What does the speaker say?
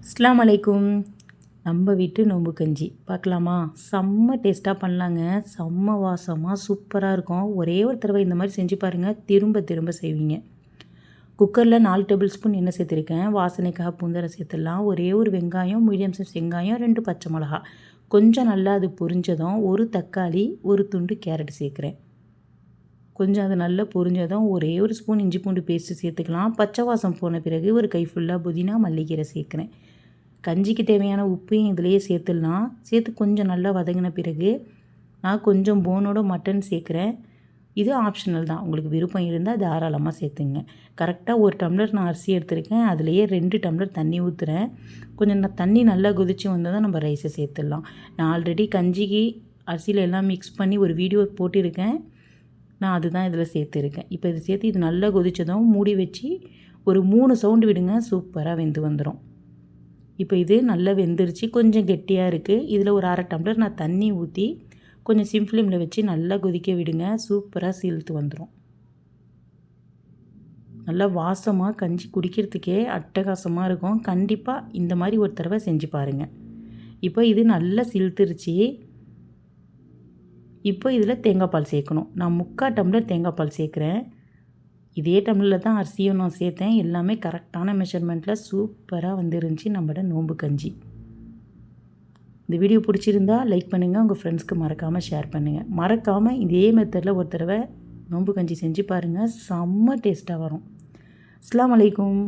அஸ்ஸலாமு அலைக்கும். நம்ம வீட்டு நோம்பு கஞ்சி பார்க்கலாமா? செம்ம டேஸ்ட்டாக பண்ணலாங்க. செம்ம வாசமாக சூப்பராக இருக்கும். ஒரே ஒரு தடவை இந்த மாதிரி செஞ்சு பாருங்கள், திரும்ப திரும்ப செய்வீங்க. குக்கரில் 4 டேபிள் ஸ்பூன் எண்ணெய் சேர்த்துருக்கேன். வாசனைக்காக பூந்தரை சேர்த்துடலாம். ஒரே ஒரு வெங்காயம், மீடியம் சைஸ் வெங்காயம், 2 பச்சை மிளகா. கொஞ்சம் நல்லா அது பொரிஞ்சதும் ஒரு தக்காளி, ஒரு துண்டு கேரட் சேர்க்குறேன். கொஞ்சம் அது நல்லா பொரிஞ்சதும் ஒரே ஒரு ஸ்பூன் இஞ்சி பூண்டு பேஸ்ட்டு சேர்த்துக்கலாம். பச்சை வாசம் போன பிறகு ஒரு கை ஃபுல்லாக புதினா, மல்லிக்கீரை சேர்க்குறேன். கஞ்சிக்கு தேவையான உப்பையும் இதிலையே சேர்த்துடலாம். சேர்த்து கொஞ்சம் நல்லா வதங்கின பிறகு நான் கொஞ்சம் போனோட மட்டன் சேர்க்குறேன். இது ஆப்ஷனல் தான், உங்களுக்கு விருப்பம் இருந்தால் தாராளமாக சேர்த்துங்க. கரெக்டாக ஒரு டம்ளர் நான் அரிசி எடுத்துருக்கேன். அதுலேயே 2 டம்ளர் தண்ணி ஊற்றுறேன். கொஞ்சம் தண்ணி நல்லா கொதித்து வந்தால் தான் நம்ம ரைஸை சேர்த்துடலாம். நான் ஆல்ரெடி கஞ்சிக்கு அரிசியில் எல்லாம் மிக்ஸ் பண்ணி ஒரு வீடியோ போட்டிருக்கேன். நான் அதுதான் இதில் சேர்த்துருக்கேன். இப்போ இது சேர்த்து இது நல்லா கொதித்ததும் மூடி வச்சு ஒரு 3 சவுண்டு விடுங்க. சூப்பராக வெந்து வந்துடும். இப்போ இது நல்லா வெந்துருச்சு. கொஞ்சம் கெட்டியாக இருக்குது. இதில் ஒரு 1/2 டம்ளர் நான் தண்ணி ஊற்றி கொஞ்சம் சிம் ஃப்ளேமில் வச்சு நல்லா கொதிக்க விடுங்க. சூப்பராக சீழ்த்து வந்துடும். நல்லா வாசமாக கஞ்சி குடிக்கிறதுக்கே அட்டகாசமாக இருக்கும். கண்டிப்பாக இந்த மாதிரி ஒரு தடவை செஞ்சு பாருங்கள். இப்போ இது நல்லா சிலுத்துருச்சு. இப்போ இதில் தேங்காய் பால் சேர்க்கணும். நான் 3/4 டம்ளர் தேங்காய் பால் சேர்க்குறேன். இதே டம்ளரில் தான் அரிசியும் நான் சேர்த்தேன். எல்லாமே கரெக்டான மெஷர்மெண்ட்டில் சூப்பராக வந்துருந்துச்சு நம்மளோட நோம்பு கஞ்சி. இந்த வீடியோ பிடிச்சிருந்தா லைக் பண்ணுங்கள். உங்கள் ஃப்ரெண்ட்ஸ்க்கு மறக்காமல் ஷேர் பண்ணுங்கள். மறக்காமல் இதே மெத்தடில் ஒரு தடவை நோம்பு கஞ்சி செஞ்சு பாருங்கள். செம்ம டேஸ்ட்டாக வரும். அஸ்ஸலாமு அலைக்கும்.